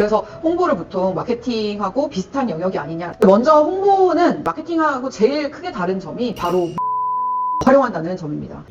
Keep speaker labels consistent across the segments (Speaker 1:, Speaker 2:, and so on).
Speaker 1: 그래서 홍보를 보통 마케팅하고 비슷한 영역이 아니냐. 먼저 홍보는 마케팅하고 제일 크게 다른 점이 바로 활용한다는 점입니다.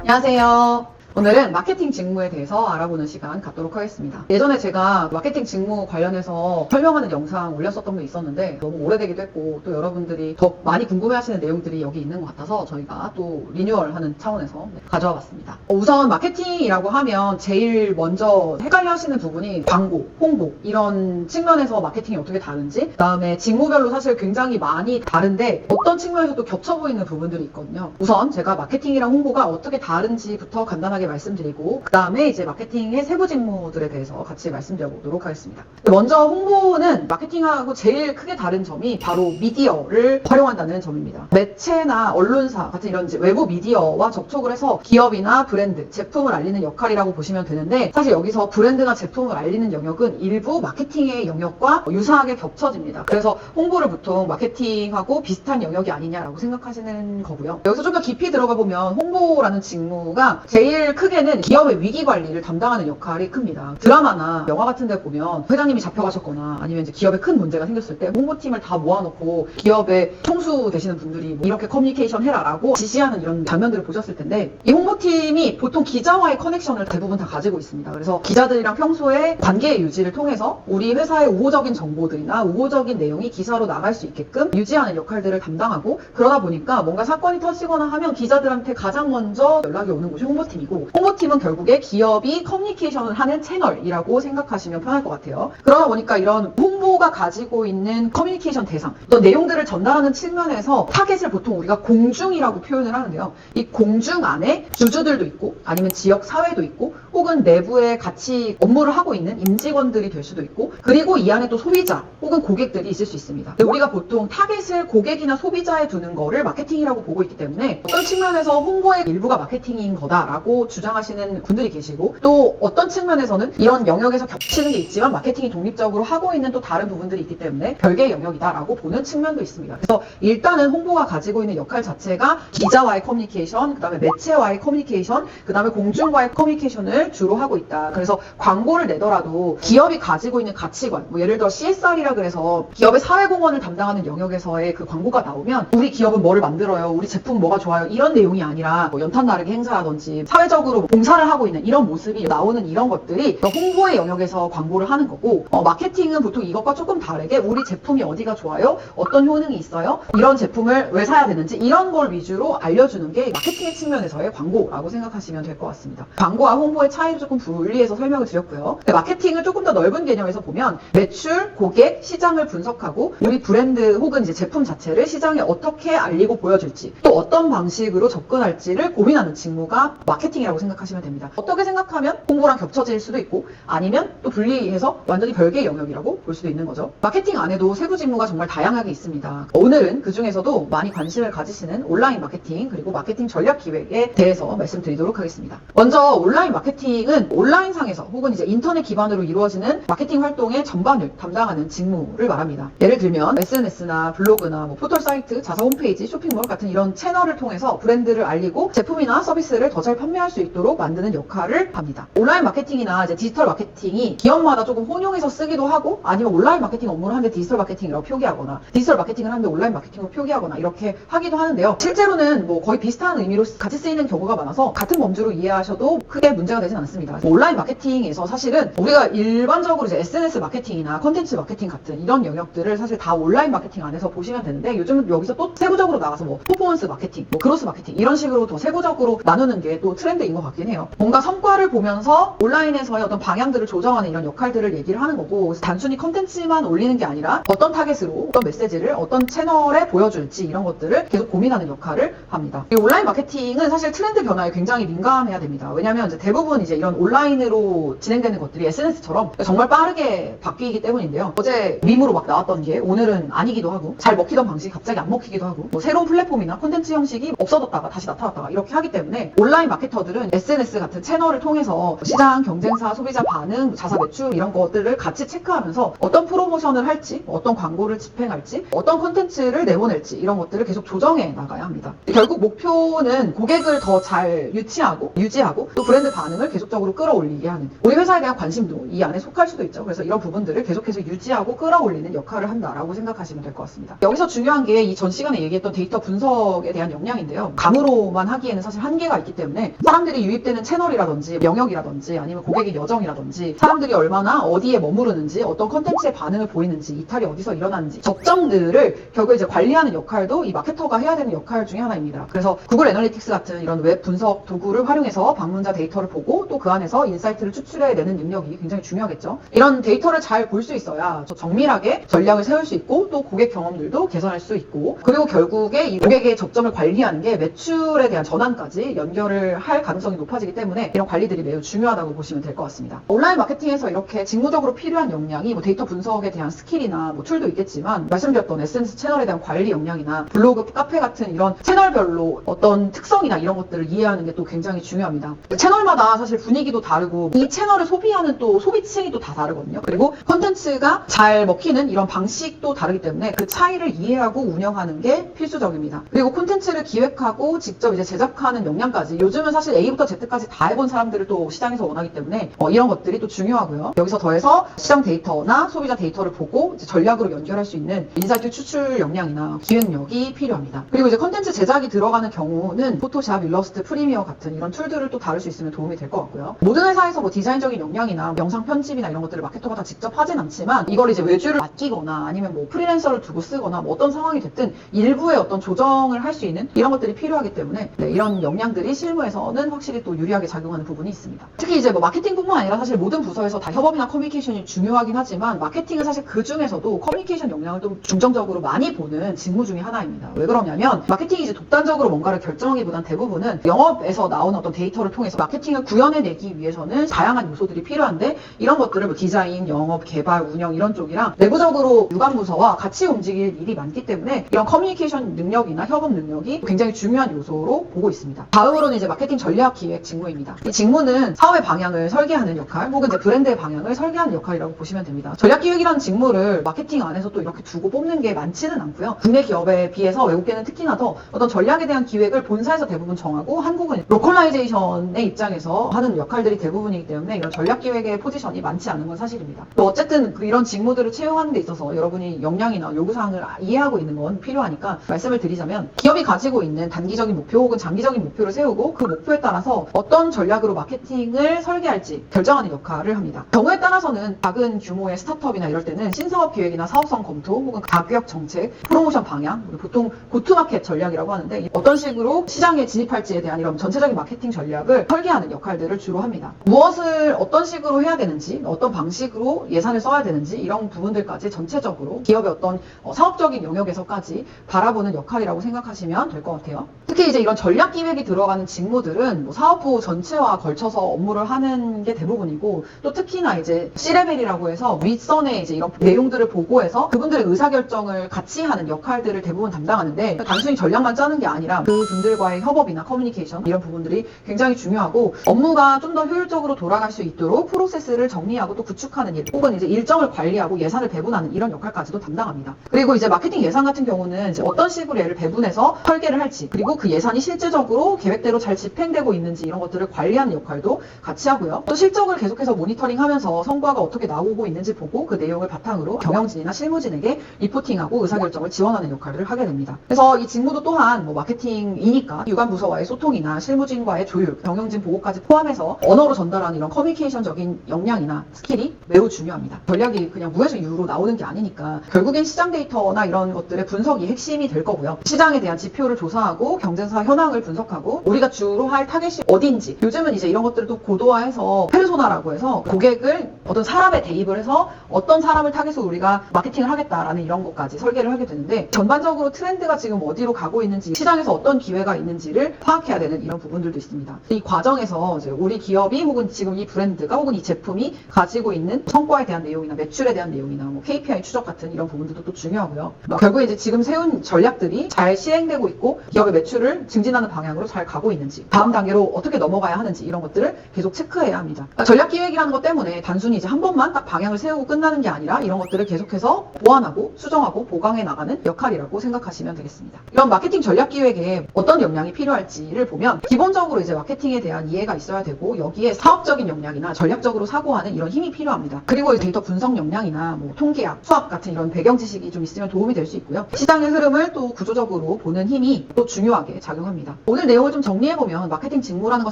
Speaker 1: 안녕하세요. 오늘은 마케팅 직무에 대해서 알아보는 시간 갖도록 하겠습니다. 예전에 제가 마케팅 직무 관련해서 설명하는 영상 올렸었던 게 있었는데 너무 오래되기도 했고 또 여러분들이 더 많이 궁금해하시는 내용들이 여기 있는 것 같아서 저희가 또 리뉴얼하는 차원에서 가져와 봤습니다. 우선 마케팅이라고 하면 제일 먼저 헷갈려 하시는 부분이 광고, 홍보 이런 측면에서 마케팅이 어떻게 다른지, 그 다음에 직무별로 사실 굉장히 많이 다른데 어떤 측면에서도 겹쳐 보이는 부분들이 있거든요. 우선 제가 마케팅이랑 홍보가 어떻게 다른지부터 간단하게 말씀드리고 그 다음에 이제 마케팅의 세부 직무들에 대해서 같이 말씀드려보도록 하겠습니다. 먼저 홍보는 마케팅하고 제일 크게 다른 점이 바로 미디어를 활용한다는 점입니다. 매체나 언론사 같은 이런 이제 외부 미디어와 접촉을 해서 기업이나 브랜드, 제품을 알리는 역할이라고 보시면 되는데 사실 여기서 브랜드나 제품을 알리는 영역은 일부 마케팅의 영역과 유사하게 겹쳐집니다. 그래서 홍보를 보통 마케팅하고 비슷한 영역이 아니냐라고 생각하시는 거고요. 여기서 좀 더 깊이 들어가 보면 홍보라는 직무가 제일 크게는 기업의 위기 관리를 담당하는 역할이 큽니다. 드라마나 영화 같은 데 보면 회장님이 잡혀가셨거나 아니면 이제 기업에 큰 문제가 생겼을 때 홍보팀을 다 모아놓고 기업의 총수 되시는 분들이 뭐 이렇게 커뮤니케이션 해라라고 지시하는 이런 장면들을 보셨을 텐데 이 홍보팀이 보통 기자와의 커넥션을 대부분 다 가지고 있습니다. 그래서 기자들이랑 평소에 관계의 유지를 통해서 우리 회사의 우호적인 정보들이나 우호적인 내용이 기사로 나갈 수 있게끔 유지하는 역할들을 담당하고 그러다 보니까 뭔가 사건이 터지거나 하면 기자들한테 가장 먼저 연락이 오는 곳이 홍보팀이고 홍보팀은 결국에 기업이 커뮤니케이션을 하는 채널이라고 생각하시면 편할 것 같아요. 그러다 보니까 이런 홍보가 가지고 있는 커뮤니케이션 대상, 또 내용들을 전달하는 측면에서 타겟을 보통 우리가 공중이라고 표현을 하는데요. 이 공중 안에 주주들도 있고 아니면 지역 사회도 있고 혹은 내부에 같이 업무를 하고 있는 임직원들이 될 수도 있고 그리고 이 안에 또 소비자 혹은 고객들이 있을 수 있습니다. 우리가 보통 타겟을 고객이나 소비자에 두는 거를 마케팅이라고 보고 있기 때문에 어떤 측면에서 홍보의 일부가 마케팅인 거다라고 주장하시는 분들이 계시고 또 어떤 측면에서는 이런 영역에서 겹치는 게 있지만 마케팅이 독립적으로 하고 있는 또 다른 부분들이 있기 때문에 별개의 영역이다라고 보는 측면도 있습니다. 그래서 일단은 홍보가 가지고 있는 역할 자체가 기자와의 커뮤니케이션, 그 다음에 매체와의 커뮤니케이션, 그 다음에 공중과의 커뮤니케이션을 주로 하고 있다. 그래서 광고를 내더라도 기업이 가지고 있는 가치관, 뭐 예를 들어 CSR이라 그래서 기업의 사회공헌을 담당하는 영역에서의 그 광고가 나오면 우리 기업은 뭐를 만들어요, 우리 제품 뭐가 좋아요 이런 내용이 아니라 뭐 연탄 나르기 행사라든지 사회적으로 봉사를 하고 있는 이런 모습이 나오는 이런 것들이 홍보의 영역에서 광고를 하는 거고 마케팅은 보통 이것과 조금 다르게 우리 제품이 어디가 좋아요, 어떤 효능이 있어요, 이런 제품을 왜 사야 되는지 이런 걸 위주로 알려주는 게 마케팅의 측면에서의 광고라고 생각하시면 될 것 같습니다. 광고와 홍보의 차이를 조금 분리해서 설명을 드렸고요. 마케팅을 조금 더 넓은 개념에서 보면 매출, 고객, 시장을 분석하고 우리 브랜드 혹은 이제 제품 자체를 시장에 어떻게 알리고 보여줄지 또 어떤 방식으로 접근할지를 고민하는 직무가 마케팅이라고 생각하시면 됩니다. 어떻게 생각하면 홍보랑 겹쳐질 수도 있고 아니면 또 분리해서 완전히 별개의 영역이라고 볼 수도 있는 거죠. 마케팅 안에도 세부 직무가 정말 다양하게 있습니다. 오늘은 그 중에서도 많이 관심을 가지시는 온라인 마케팅 그리고 마케팅 전략 기획에 대해서 말씀드리도록 하겠습니다. 먼저 온라인 마케팅은 온라인상에서 혹은 이제 인터넷 기반으로 이루어지는 마케팅 활동의 전반을 담당하는 직무를 말합니다. 예를 들면 SNS나 블로그나 뭐 포털 사이트, 자사 홈페이지, 쇼핑몰 같은 이런 채널을 통해서 브랜드를 알리고 제품이나 서비스를 더 잘 판매할 수 있도록 만드는 역할을 합니다. 온라인 마케팅이나 이제 디지털 마케팅이 기업마다 조금 혼용해서 쓰기도 하고 아니면 온라인 마케팅 업무를 하는데 디지털 마케팅이라고 표기하거나 디지털 마케팅을 하는데 온라인 마케팅으로 표기하거나 이렇게 하기도 하는데요. 실제로는 뭐 거의 비슷한 의미로 같이 쓰이는 경우가 많아서 같은 범주로 이해하셔도 크게 문제가 되진 않습니다. 온라인 마케팅에서 사실은 우리가 일반적으로 이제 SNS 마케팅이나 컨텐츠 마케팅 같은 이런 영역들을 사실 다 온라인 마케팅 안에서 보시면 되는데 요즘은 여기서 또 세부적으로 나가서 뭐 퍼포먼스 마케팅, 뭐 크로스 마케팅 이런 식으로 더 세부적으로 나누는 게 또 트렌드인 것 같긴 해요. 뭔가 성과를 보면서 온라인에서의 어떤 방향들을 조정하는 이런 역할들을 얘기를 하는 거고 단순히 컨텐츠만 올리는 게 아니라 어떤 타겟으로 어떤 메시지를 어떤 채널에 보여줄지 이런 것들을 계속 고민하는 역할을 합니다. 이 온라인 마케팅은 사실 트렌드 변화에 굉장히 민감해야 됩니다. 왜냐하면 이제 대부분 이제 이런 온라인으로 진행되는 것들이 SNS처럼 정말 빠르게 바뀌기 때문인데요. 어제 밈으로 막 나왔던 게 오늘은 아니기도 하고, 잘 먹히던 방식이 갑자기 안 먹히기도 하고, 뭐 새로운 플랫폼이나 콘텐츠 형식이 없어졌다가 다시 나타났다가 이렇게 하기 때문에 온라인 마케터들은 SNS 같은 채널을 통해서 시장, 경쟁사, 소비자 반응, 자사 매출 이런 것들을 같이 체크하면서 어떤 프로모션을 할지, 어떤 광고를 집행할지, 어떤 콘텐츠를 내보낼지 이런 것들을 계속 조정해 나가야 합니다. 결국 목표는 고객을 더 잘 유지하고 또 브랜드 반응을 계속적으로 끌어올리게 하는, 우리 회사에 대한 관심도 이 안에 속할 수도 있죠. 그래서 이런 부분들을 계속해서 유지하고 끌어올리는 역할을 한다라고 생각하시면 될 것 같습니다. 여기서 중요한 게 이 전 시간에 얘기했던 데이터 분석에 대한 역량인데요. 감으로만 하기에는 사실 한계가 있기 때문에 사람들이 유입되는 채널이라든지 영역이라든지 아니면 고객의 여정이라든지 사람들이 얼마나 어디에 머무르는지, 어떤 컨텐츠의 반응을 보이는지, 이탈이 어디서 일어나는지 적정들을 결국 이제 관리하는 역할도 이 마케터가 해야 되는 역할 중에 하나입니다. 그래서 구글 애널리틱스 같은 이런 웹 분석 도구를 활용해서 방문자 데이터를 보고 또 그 안에서 인사이트를 추출해내는 능력이 굉장히 중요하겠죠. 이런 데이터를 잘 볼 수 있어야 정밀하게 전략을 세울 수 있고 또 고객 경험들도 개선할 수 있고, 그리고 결국에 이 고객의 접점을 관리하는 게 매출에 대한 전환까지 연결을 할 가능성이 높아지기 때문에 이런 관리들이 매우 중요하다고 보시면 될 것 같습니다. 온라인 마케팅에서 이렇게 직무적으로 필요한 역량이 뭐 데이터 분석에 대한 스킬이나 뭐 툴도 있겠지만, 말씀드렸던 SNS 채널에 대한 관리 역량이나 블로그, 카페 같은 이런 채널별로 어떤 특성이나 이런 것들을 이해하는 게 또 굉장히 중요합니다. 채널마다 사실 분위기도 다르고 이 채널을 소비하는 또 소비층이 또 다 다르거든요. 그리고 콘텐츠가 잘 먹히는 이런 방식도 다르기 때문에 그 차이를 이해하고 운영하는 게 필수적입니다. 그리고 콘텐츠를 기획하고 직접 이제 제작하는 역량까지, 요즘은 사실 A부터 Z까지 다 해본 사람들을 또 시장에서 원하기 때문에 이런 것들이 또 중요하고요. 여기서 더해서 시장 데이터나 소비자 데이터를 보고 이제 전략으로 연결할 수 있는 인사이트 추출 역량이나 기획력이 필요합니다. 그리고 이제 콘텐츠 제작이 들어가는 경우는 포토샵, 일러스트, 프리미어 같은 이런 툴들을 또 다룰 수 있으면 도움이 될 것 같고요. 모든 회사에서 뭐 디자인적인 역량이나 영상 편집이나 이런 것들을 마케터가 다 직접 하진 않지만, 이걸 이제 외주를 맡기거나 아니면 뭐 프리랜서를 두고 쓰거나 뭐 어떤 상황이 됐든 일부의 어떤 조정을 할 수 있는 이런 것들이 필요하기 때문에 이런 역량들이 실무에서는 확실히 또 유리하게 작용하는 부분이 있습니다. 특히 이제 뭐 마케팅뿐만 아니라 사실 모든 부서에서 다 협업이나 커뮤니케이션이 중요하긴 하지만, 마케팅은 사실 그 중에서도 커뮤니케이션 역량을 좀 중점적으로 많이 보는 직무 중에 하나입니다. 왜 그러냐면 마케팅이 이제 독단적으로 뭔가를 결정하기보단 대부분은 영업에서 나오는 어떤 데이터를 통해서 마케팅을 구현해내기 위해서는 다양한 요소들이 필요한데, 이런 것들을 뭐 디자인, 영업, 개발, 운영 이런 쪽이랑 내부적으로 유관부서와 같이 움직일 일이 많기 때문에 이런 커뮤니케이션 능력이나 협업 능력이 굉장히 중요한 요소로 보고 있습니다. 다음으로는 이제 마케팅 전략 기획 직무입니다. 이 직무는 사업의 방향을 설계하는 역할 혹은 이제 브랜드의 방향을 설계하는 역할이라고 보시면 됩니다. 전략 기획이라는 직무를 마케팅 안에서 또 이렇게 두고 뽑는 게 많지는 않고요. 국내 기업에 비해서 외국계는 특히나 더 어떤 전략에 대한 기획을 본사에서 대부분 정하고, 한국은 로컬라이제이션의 입장에서 하는 역할들이 대부분이기 때문에 이런 전략 기획의 포지션이 많지 않은 건 사실입니다. 또 어쨌든 이런 직무들을 채용하는 데 있어서 여러분이 역량이나 요구사항을 이해하고 있는 건 필요하니까 말씀을 드리자면, 기업이 가지고 있는 단기적인 목표 혹은 장기적인 목표를 세우고 그 목표에 따라서 어떤 전략으로 마케팅을 설계할지 결정하는 역할을 합니다. 경우에 따라서는 작은 규모의 스타트업이나 이럴 때는 신사업 기획이나 사업성 검토 혹은 가격 정책, 프로모션 방향, 보통 고투마켓 전략이라고 하는데, 어떤 식으로 시장에 진입할지에 대한 이런 전체적인 마케팅 전략을 설계하는 역할들을 주로 합니다. 무엇을 어떤 식으로 해야 되는지, 어떤 방식으로 예산을 써야 되는지 이런 부분들까지 전체적으로 기업의 어떤 사업적인 영역에서까지 바라보는 역할이라고 생각하시면 될 것 같아요. 특히 이제 이런 전략 기획이 들어가는 직무들은 뭐 사업부 전체와 걸쳐서 업무를 하는 게 대부분이고, 또 특히나 이제 C레벨이라고 해서 윗선에 이제 이런 내용들을 보고해서 그분들의 의사결정을 같이 하는 역할들을 대부분 담당하는데, 단순히 전략만 짜는 게 아니라 그분들과의 협업이나 커뮤니케이션 이런 부분들이 굉장히 중요하고, 업무가 좀 더 효율적으로 돌아갈 수 있도록 프로세스를 정리하고 또 구축하는 일, 혹은 이제 일정을 관리하고 예산을 배분하는 이런 역할까지도 담당합니다. 그리고 이제 마케팅 예산 같은 경우는 이제 어떤 식으로 얘를 배분해서 설계를 할지, 그리고 그 예산이 실질적으로 계획대로 잘 집행되고 있는지 이런 것들을 관리하는 역할도 같이 하고요. 또 실적을 계속해서 모니터링하면서 성과가 어떻게 나오고 있는지 보고 그 내용을 바탕으로 경영진이나 실무진에게 리포팅하고 의사결정을 지원하는 역할을 하게 됩니다. 그래서 이 직무도 또한 뭐 마케팅이니까 유관부서와의 소통이나 실무진과의 조율, 경영진 보고까지 포함해서 언어로 전달하는 이런 커뮤니케이션적인 역량이나 스킬이 매우 중요합니다. 전략이 그냥 무에서 유로 나오는 게 아니니까 결국엔 시장 데이터나 이런 것들의 분석이 핵심이 될 거고요. 시장에 대한 지표를 조사하고 경쟁사 현황을 분석하고 우리가 주로 할 타겟이 어딘지, 요즘은 이제 이런 것들을 또 고도화해서 페르소나라고 해서 고객을 어떤 사람에 대입을 해서 어떤 사람을 타겟으로 우리가 마케팅을 하겠다라는 이런 것까지 설계를 하게 되는데, 전반적으로 트렌드가 지금 어디로 가고 있는지, 시장에서 어떤 기회가 있는지를 파악해야 되는 이런 부분들도 있습니다. 이 과정에서 이제 있어요. 우리 기업이 혹은 지금 이 브랜드가 혹은 이 제품이 가지고 있는 성과에 대한 내용이나 매출에 대한 내용이나 뭐 KPI 추적 같은 이런 부분들도 또 중요하고요. 결국에 이제 지금 세운 전략들이 잘 시행되고 있고 기업의 매출을 증진하는 방향으로 잘 가고 있는지, 다음 단계로 어떻게 넘어가야 하는지 이런 것들을 계속 체크해야 합니다. 그러니까 전략 기획이라는 것 때문에 단순히 이제 한 번만 딱 방향을 세우고 끝나는 게 아니라 이런 것들을 계속해서 보완하고 수정하고 보강해 나가는 역할이라고 생각하시면 되겠습니다. 이런 마케팅 전략 기획에 어떤 역량이 필요할지를 보면 기본적으로 이제 마케팅에 대한 이해가 있어야 되고 여기에 사업적인 역량이나 전략적으로 사고하는 이런 힘이 필요합니다. 그리고 데이터 분석 역량이나 뭐 통계학, 수학 같은 이런 배경 지식이 좀 있으면 도움이 될 수 있고요. 시장의 흐름을 또 구조적으로 보는 힘이 또 중요하게 작용합니다. 오늘 내용을 좀 정리해보면 마케팅 직무라는 것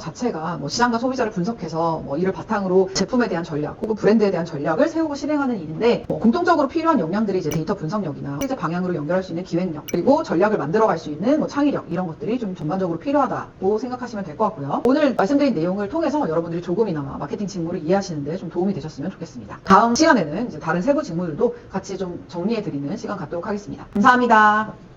Speaker 1: 자체가 뭐 시장과 소비자를 분석해서 뭐 이를 바탕으로 제품에 대한 전략 혹은 브랜드에 대한 전략을 세우고 실행하는 일인데 공통적으로 필요한 역량들이 이제 데이터 분석력이나 실제 방향으로 연결할 수 있는 기획력, 그리고 전략을 만들어갈 수 있는 뭐 창의력, 이런 것들이 좀 전반적으로 필요하다고 생각하시면 될 것 같고요. 오늘 말씀드린 내용을 통해서 여러분들이 조금이나마 마케팅 직무를 이해하시는데 좀 도움이 되셨으면 좋겠습니다. 다음 시간에는 이제 다른 세부 직무들도 같이 좀 정리해드리는 시간 갖도록 하겠습니다. 감사합니다.